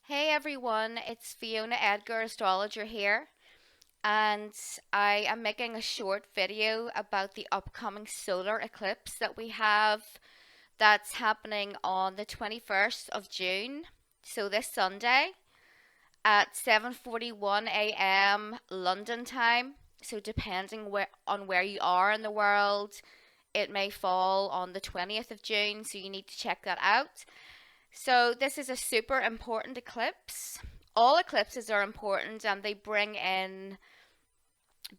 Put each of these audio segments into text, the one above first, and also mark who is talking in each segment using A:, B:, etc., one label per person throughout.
A: Hey everyone, it's Fiona Edgar, Astrologer here, and I am making a short video about the upcoming solar eclipse that we have that's happening on the 21st of June, so this Sunday at 7:41 a.m. London time. So depending on where you are in the world, it may fall on the 20th of June, so you need to check that out. So, this is a super important eclipse. All eclipses are important and they bring in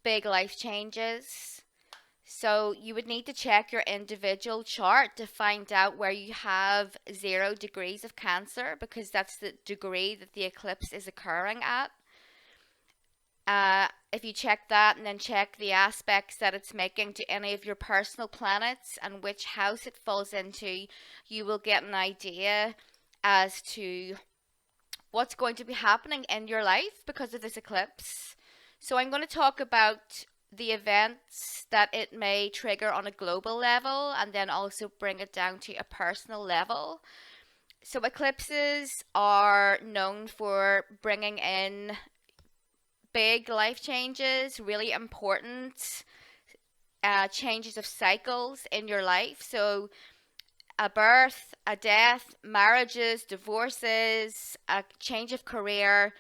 A: big life changes. So, you would need to check your individual chart to find out where you have 0 degrees of Cancer because that's the degree that the eclipse is occurring at. If you check that and then check the aspects that it's making to any of your personal planets and which house it falls into, you will get an idea as to what's going to be happening in your life because of this eclipse. So, I'm going to talk about the events that it may trigger on a global level and then also bring it down to a personal level. So, eclipses are known for bringing in big life changes, really important changes of cycles in your life. So, a birth, a death, marriages, divorces, a change of career,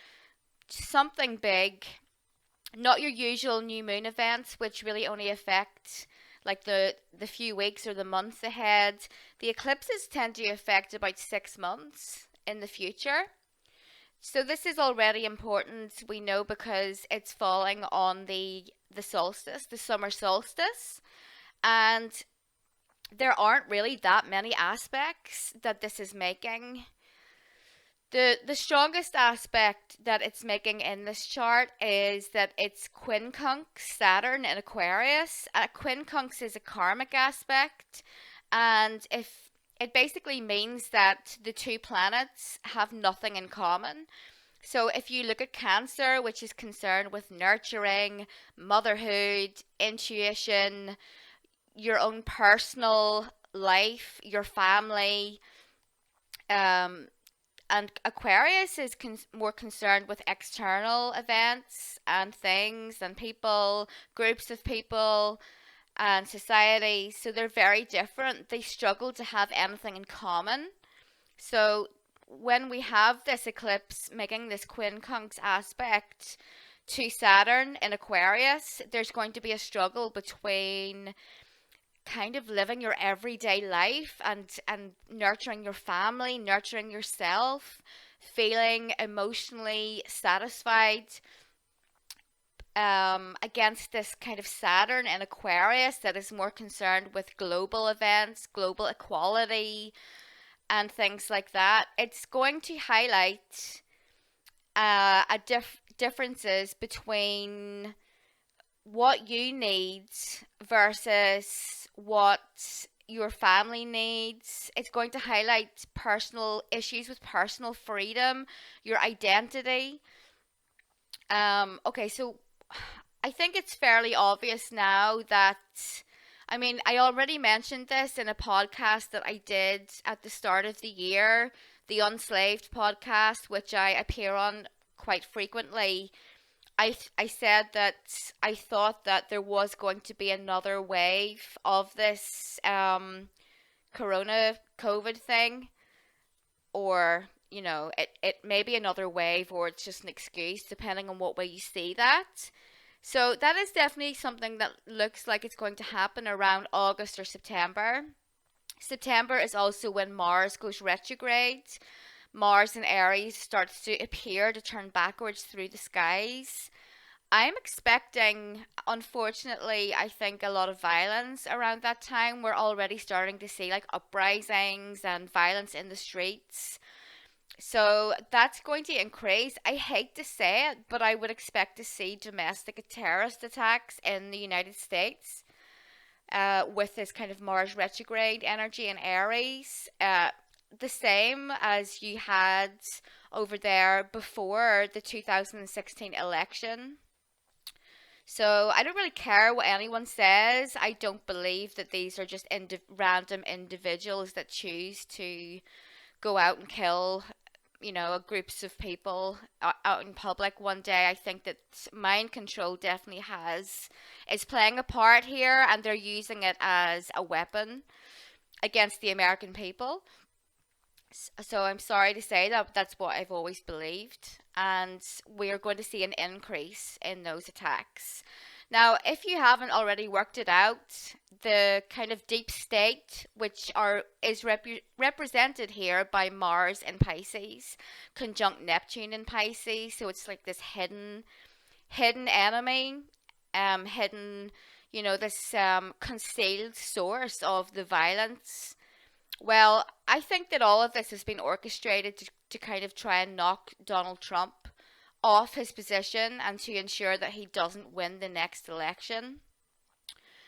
A: something big. Not your usual new moon events, which really only affect like the few weeks or the months ahead. The eclipses tend to affect about 6 months in the future. So this is already important, we know, because it's falling on the solstice, the summer solstice, and there aren't really that many aspects that this is making. The strongest aspect that it's making in this chart is that it's quincunx Saturn in Aquarius. Quincunx is a karmic aspect, and if it basically means that the two planets have nothing in common. So if you look at Cancer, which is concerned with nurturing, motherhood, intuition, your own personal life, your family, um, and Aquarius is more concerned with external events and things and people, groups of people, and society. So they're very different. They struggle to have anything in common. So when we have this eclipse making this quincunx aspect to Saturn in Aquarius, there's going to be a struggle between kind of living your everyday life and nurturing your family, nurturing yourself, feeling emotionally satisfied against this kind of Saturn in Aquarius that is more concerned with global events, global equality, and things like that. It's going to highlight differences between what you need versus what your family needs. It's going to highlight personal issues with personal freedom, your identity. Okay, so I think it's fairly obvious now that, I mean, I already mentioned this in a podcast that I did at the start of the year, the Unslaved podcast, which I appear on quite frequently. I said that I thought that there was going to be another wave of this corona COVID thing, or it may be another wave, or it's just an excuse, depending on what way you see that. So that is definitely something that looks like it's going to happen around August or September. September is also when Mars goes retrograde. Mars in Aries starts to appear to turn backwards through the skies. I'm expecting, unfortunately, I think a lot of violence around that time. We're already starting to see like uprisings and violence in the streets. So that's going to increase. I hate to say it, but I would expect to see domestic terrorist attacks in the United States with this kind of Mars retrograde energy in Aries. The same as you had over there before the 2016 election. So I don't really care what anyone says. I don't believe that these are just random individuals that choose to go out and kill groups of people out in public one day. I think that mind control definitely is playing a part here, and they're using it as a weapon against the American people. So I'm sorry to say that, but that's what I've always believed. And we're going to see an increase in those attacks. Now, if you haven't already worked it out, the kind of deep state, which is represented here by Mars in Pisces, conjunct Neptune in Pisces, so it's like this hidden enemy, hidden, this concealed source of the violence. Well, I think that all of this has been orchestrated to kind of try and knock Donald Trump off his position and to ensure that he doesn't win the next election.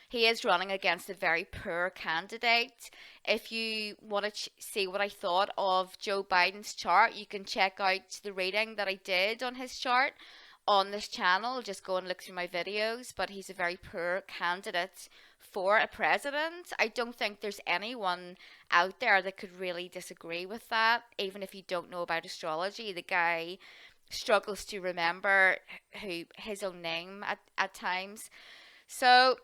A: He is running against a very poor candidate. If you want to see what I thought of Joe Biden's chart, you can check out the reading that I did on his chart on this channel. Just go and look through my videos. But he's a very poor candidate for a president. I don't think there's anyone out there that could really disagree with that, even if you don't know about astrology. The guy struggles to remember his own name at times. So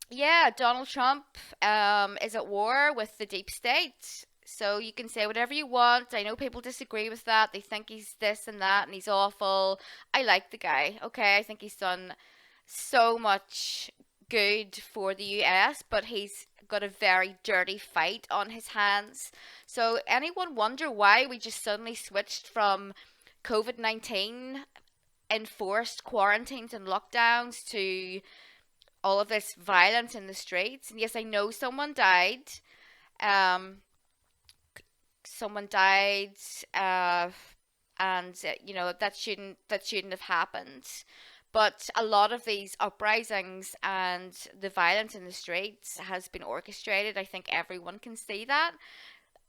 A: yeah, Donald Trump is at war with the deep state. So you can say whatever you want. I know people disagree with that. They think he's this and that and he's awful. I like the guy. Okay, I think he's done so much good for the US, but he's got a very dirty fight on his hands. So anyone wonder why we just suddenly switched from COVID-19 enforced quarantines and lockdowns to all of this violence in the streets? And yes, I know someone died. Um, Someone died, and that shouldn't have happened. But a lot of these uprisings and the violence in the streets has been orchestrated. I think everyone can see that.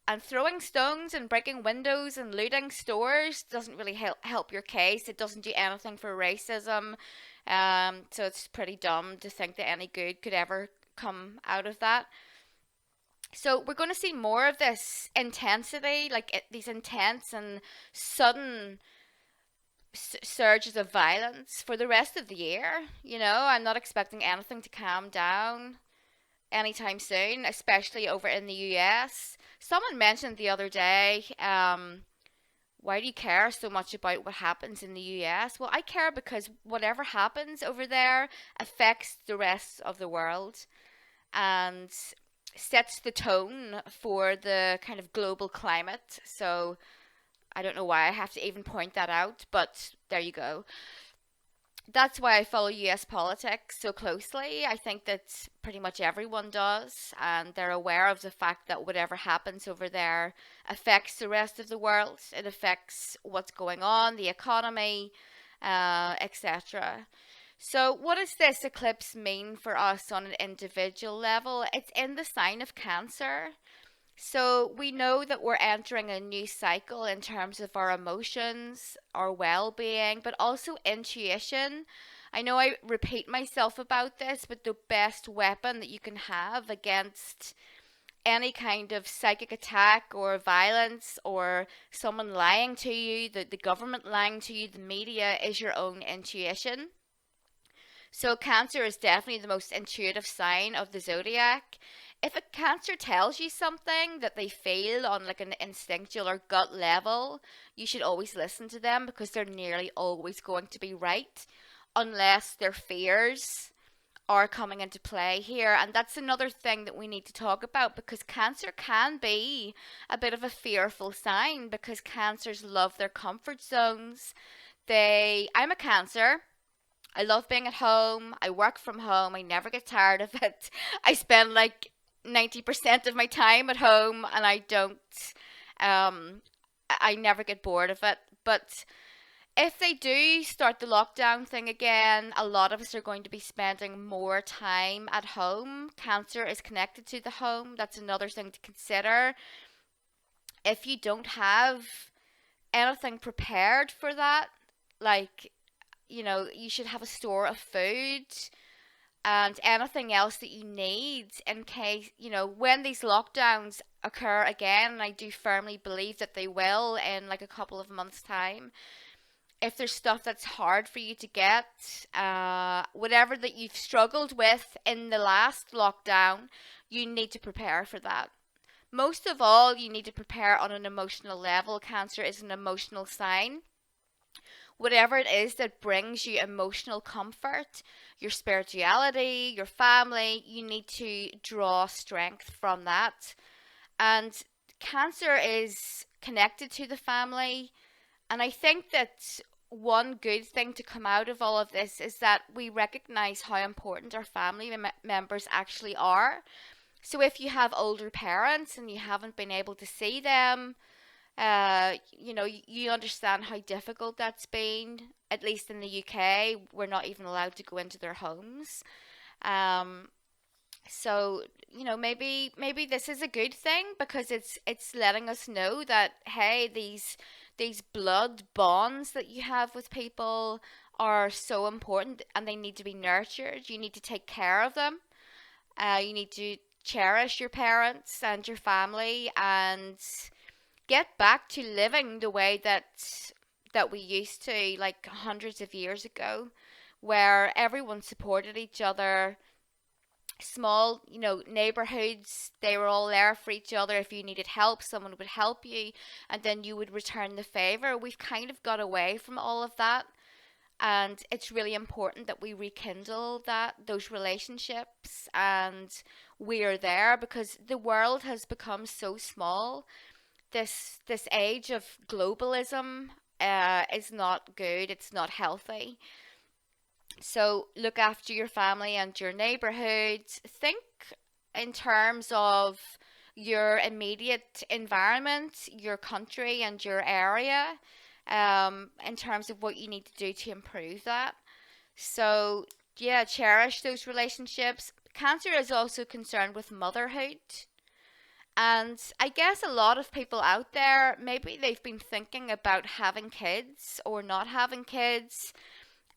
A: And throwing stones and breaking windows and looting stores doesn't really help your case. It doesn't do anything for racism. So it's pretty dumb to think that any good could ever come out of that. So we're going to see more of this intensity, like these intense and sudden surges of violence for the rest of the year. I'm not expecting anything to calm down anytime soon, especially over in the US. Someone mentioned the other day, why do you care so much about what happens in the US? Well, I care because whatever happens over there affects the rest of the world and sets the tone for the kind of global climate. So I don't know why I have to even point that out, but there you go. That's why I follow US politics so closely. I think that pretty much everyone does, and they're aware of the fact that whatever happens over there affects the rest of the world. It affects what's going on, the economy, etc. So, what does this eclipse mean for us on an individual level? It's in the sign of Cancer. So, we know that we're entering a new cycle in terms of our emotions, our well being, but also intuition. I know I repeat myself about this, but the best weapon that you can have against any kind of psychic attack or violence or someone lying to you, the government lying to you, the media, is your own intuition. So Cancer is definitely the most intuitive sign of the zodiac. If a Cancer tells you something that they feel on like an instinctual or gut level, you should always listen to them because they're nearly always going to be right unless their fears are coming into play here. And that's another thing that we need to talk about because Cancer can be a bit of a fearful sign because Cancers love their comfort zones. I'm a Cancer. I love being at home. I work from home. I never get tired of it. I spend like 90% of my time at home and um I never get bored of it. But if they do start the lockdown thing again, a lot of us are going to be spending more time at home. Cancer is connected to the home. That's another thing to consider. If you don't have anything prepared for that, like you should have a store of food. and anything else that you need in case, when these lockdowns occur again, and I do firmly believe that they will in like a couple of months' time. If there's stuff that's hard for you to get, whatever that you've struggled with in the last lockdown, you need to prepare for that. Most of all, you need to prepare on an emotional level. Cancer is an emotional sign. Whatever it is that brings you emotional comfort, your spirituality, your family, you need to draw strength from that. And Cancer is connected to the family. And I think that one good thing to come out of all of this is that we recognize how important our family members actually are. So if you have older parents and you haven't been able to see them, you understand how difficult that's been. At least in the UK, we're not even allowed to go into their homes. Um, so maybe this is a good thing because it's letting us know that hey, these blood bonds that you have with people are so important and they need to be nurtured. You need to take care of them. You need to cherish your parents and your family and get back to living the way that we used to, like hundreds of years ago, where everyone supported each other. Small, neighborhoods, they were all there for each other. If you needed help, someone would help you, and then you would return the favor. We've kind of got away from all of that, and it's really important that we rekindle those relationships, and we are there because the world has become so small. This age of globalism is not good. It's not healthy. So look after your family and your neighborhood. Think in terms of your immediate environment, your country, and your area, in terms of what you need to do to improve that. So, yeah, cherish those relationships. Cancer is also concerned with motherhood. And I guess a lot of people out there, maybe they've been thinking about having kids or not having kids,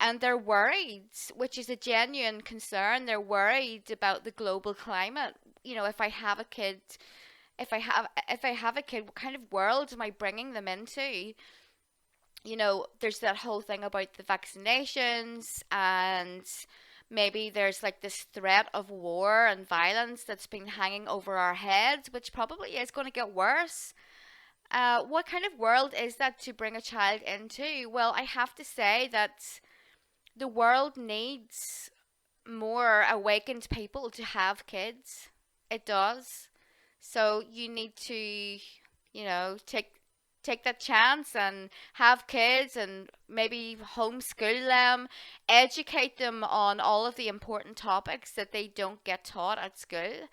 A: and they're worried, which is a genuine concern. They're worried about the global climate. If I have a kid, if I have a kid, what kind of world am I bringing them into? There's that whole thing about the vaccinations, and maybe there's like this threat of war and violence that's been hanging over our heads, which probably is going to get worse. What kind of world is that to bring a child into? Well, I have to say that the world needs more awakened people to have kids. It does. So you need to, take that chance and have kids and maybe homeschool them, educate them on all of the important topics that they don't get taught at school.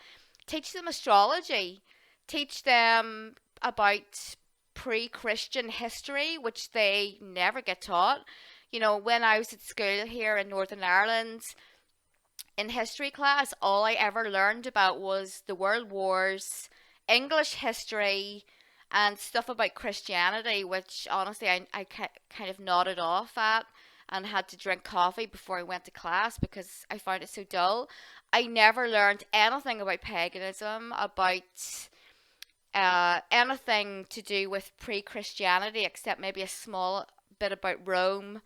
A: Teach them astrology. Teach them about pre-Christian history, which they never get taught. When I was at school here in Northern Ireland, in history class, all I ever learned about was the World Wars, English history, and stuff about Christianity, which honestly I kind of nodded off at and had to drink coffee before I went to class because I found it so dull. I never learned anything about paganism, about anything to do with pre-Christianity, except maybe a small bit about Rome.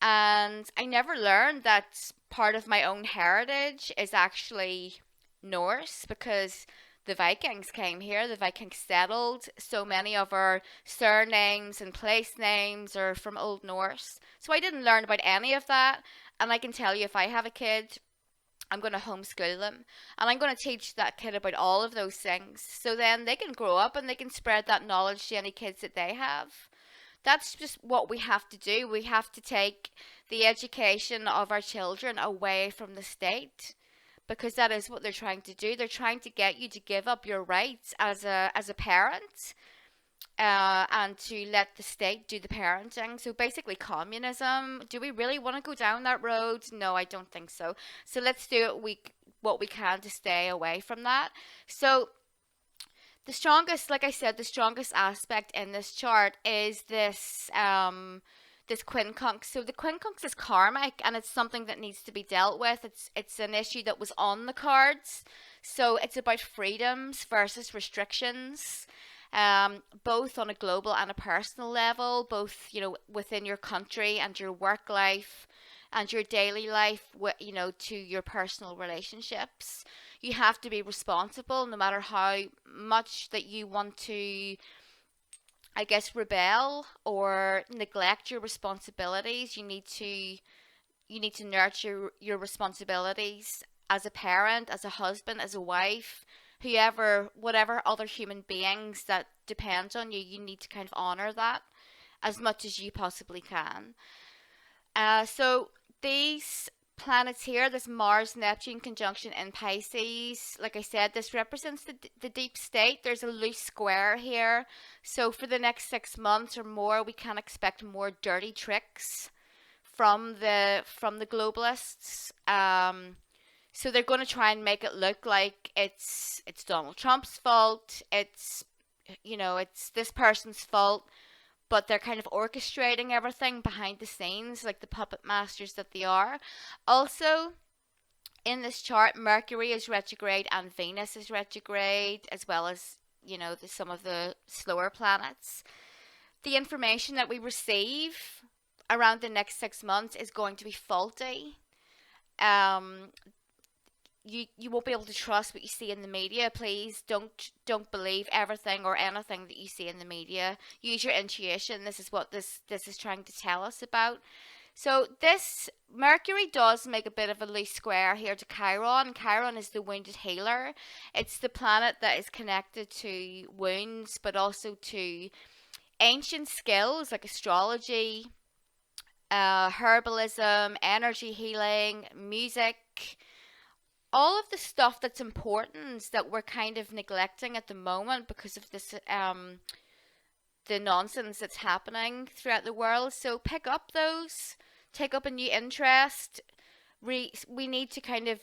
A: And I never learned that part of my own heritage is actually Norse because the Vikings came here, the Vikings settled. So many of our surnames and place names are from Old Norse. So I didn't learn about any of that. And I can tell you, if I have a kid, I'm going to homeschool them. And I'm going to teach that kid about all of those things. So then they can grow up and they can spread that knowledge to any kids that they have. That's just what we have to do. We have to take the education of our children away from the state because that is what they're trying to do. They're trying to get you to give up your rights as a parent, and to let the state do the parenting. So basically, communism. Do we really want to go down that road? No, I don't think so. So let's do what we can to stay away from that. So the strongest, like I said, the strongest aspect in this chart is this quincunx. So the quincunx is karmic, and it's something that needs to be dealt with. It's an issue that was on the cards. So it's about freedoms versus restrictions, both on a global and a personal level, both, you know, within your country and your work life and your daily life, you know, to your personal relationships. You have to be responsible no matter how much that you want to, I guess, rebel or neglect your responsibilities. You need to nurture your responsibilities as a parent, as a husband, as a wife, whoever, whatever other human beings that depend on you. You need to kind of honor that as much as you possibly can. So these planets here, this Mars Neptune conjunction in Pisces, like I said, this represents the deep state. There's a loose square here. So for the next 6 months or more, we can expect more dirty tricks from the globalists. So they're going to try and make it look like it's Donald Trump's fault. It's this person's fault, but they're kind of orchestrating everything behind the scenes, like the puppet masters that they are. Also, in this chart, Mercury is retrograde and Venus is retrograde, as well as, some of the slower planets. The information that we receive around the next 6 months is going to be faulty. You won't be able to trust what you see in the media. Please don't believe everything or anything that you see in the media. Use your intuition. This is what this is trying to tell us about. So this Mercury does make a bit of a loose square here to Chiron. Chiron is the wounded healer. It's the planet that is connected to wounds, but also to ancient skills like astrology, herbalism, energy healing, music, all of the stuff that's important that we're kind of neglecting at the moment because of this the nonsense that's happening throughout the world. So pick up those, take up a new interest. We need to kind of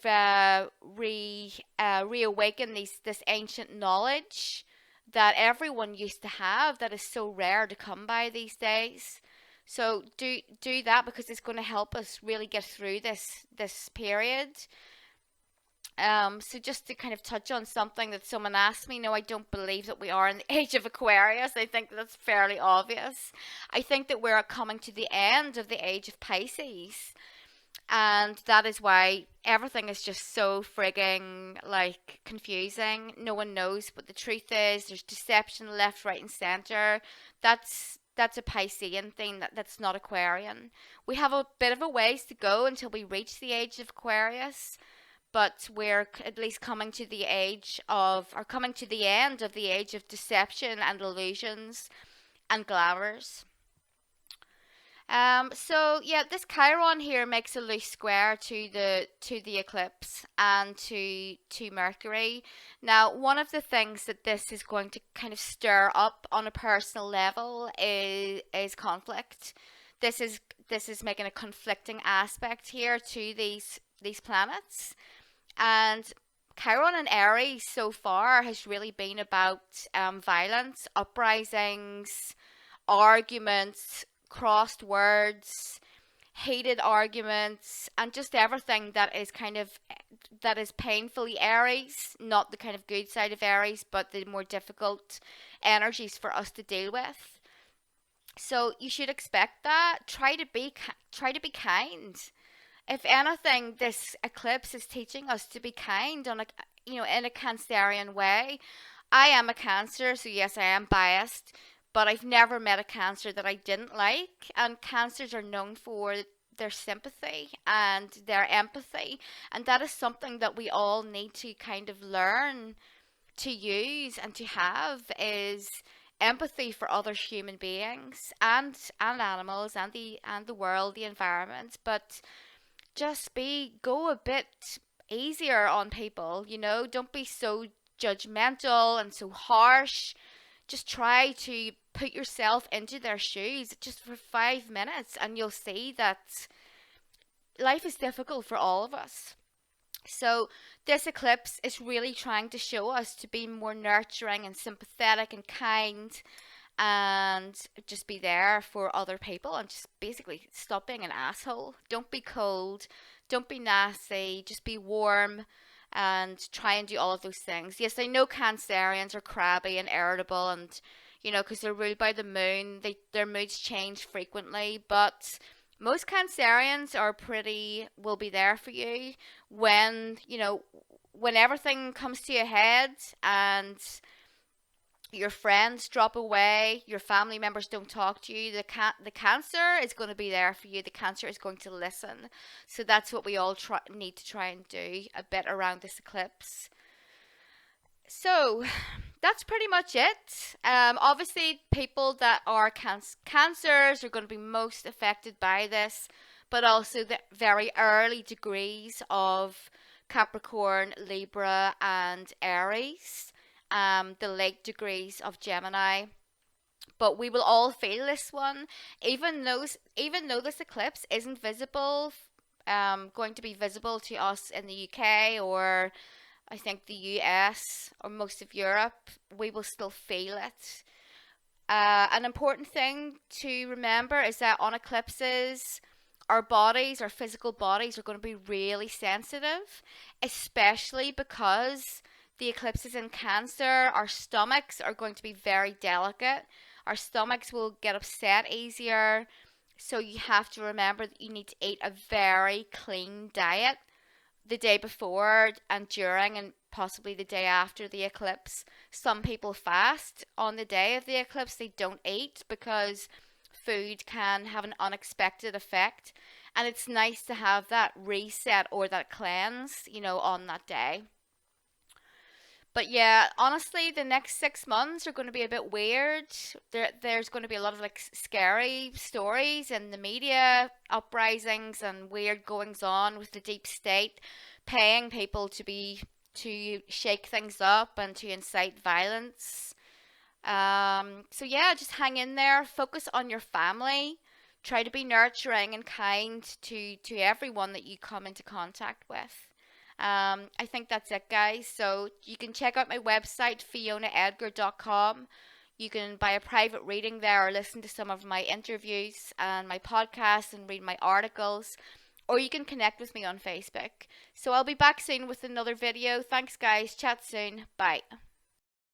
A: reawaken this ancient knowledge that everyone used to have that is so rare to come by these days. So do that because it's going to help us really get through this period. So just to kind of touch on something that someone asked me, no, I don't believe that we are in the age of Aquarius. I think that's fairly obvious. I think that we're coming to the end of the age of Pisces. And that is why everything is just so frigging like confusing. No one knows what the truth is. There's deception left, right, and center. That's a Piscean thing. That's not Aquarian. We have a bit of a ways to go until we reach the age of Aquarius, but we're at least coming to the end of the age of deception and illusions and glamours. So yeah, this Chiron here makes a loose square to the eclipse and to Mercury. Now, one of the things that this is going to kind of stir up on a personal level is conflict. This is making a conflicting aspect here to these planets. And Chiron and Aries so far has really been about violence, uprisings, arguments, crossed words, hated arguments, and just everything that is painfully Aries, not the kind of good side of Aries, but the more difficult energies for us to deal with. So you should expect that. Try to be kind. If anything, this eclipse is teaching us to be kind in a Cancerian way. I am a Cancer, so yes, I am biased, but I've never met a Cancer that I didn't like. And Cancers are known for their sympathy and their empathy, and that is something that we all need to kind of learn to use and to have, is empathy for other human beings and animals and the world, the environment. But just go a bit easier on people, don't be so judgmental and so harsh. Just try to put yourself into their shoes just for 5 minutes, and you'll see that life is difficult for all of us. So this eclipse is really trying to show us to be more nurturing and sympathetic and kind, and just be there for other people and just basically stop being an asshole. Don't be cold, don't be nasty, just be warm and try and do all of those things. Yes, I know Cancerians are crabby and irritable and because they're ruled by the moon, their moods change frequently, but most Cancerians are will be there for you when, when everything comes to a head and your friends drop away, your family members don't talk to you, the cancer is going to be there for you. The cancer is going to listen. So that's what we all need to try and do a bit around this eclipse. So that's pretty much it. Obviously, people that are cancers are going to be most affected by this, but also the very early degrees of Capricorn, Libra, and Aries, the late degrees of Gemini. But we will all feel this one, even though this eclipse isn't going to be visible to us in the UK or I think the US or most of Europe. We will still feel it. An important thing to remember is that on eclipses, our physical bodies are going to be really sensitive, especially because the eclipse is in Cancer. Our stomachs are going to be very delicate. Our stomachs will get upset easier. So you have to remember that you need to eat a very clean diet the day before and during and possibly the day after the eclipse. Some people fast on the day of the eclipse. They don't eat because food can have an unexpected effect. And it's nice to have that reset or that cleanse, on that day. But yeah, honestly, the next 6 months are going to be a bit weird. There's going to be a lot of like scary stories in the media, uprisings and weird goings on with the deep state, paying people to shake things up and to incite violence. So yeah, just hang in there. Focus on your family. Try to be nurturing and kind to everyone that you come into contact with. I think that's it, guys. So you can check out my website, fionaedgar.com. You can buy a private reading there or listen to some of my interviews and my podcasts and read my articles. Or you can connect with me on Facebook. So I'll be back soon with another video. Thanks, guys. Chat soon. Bye.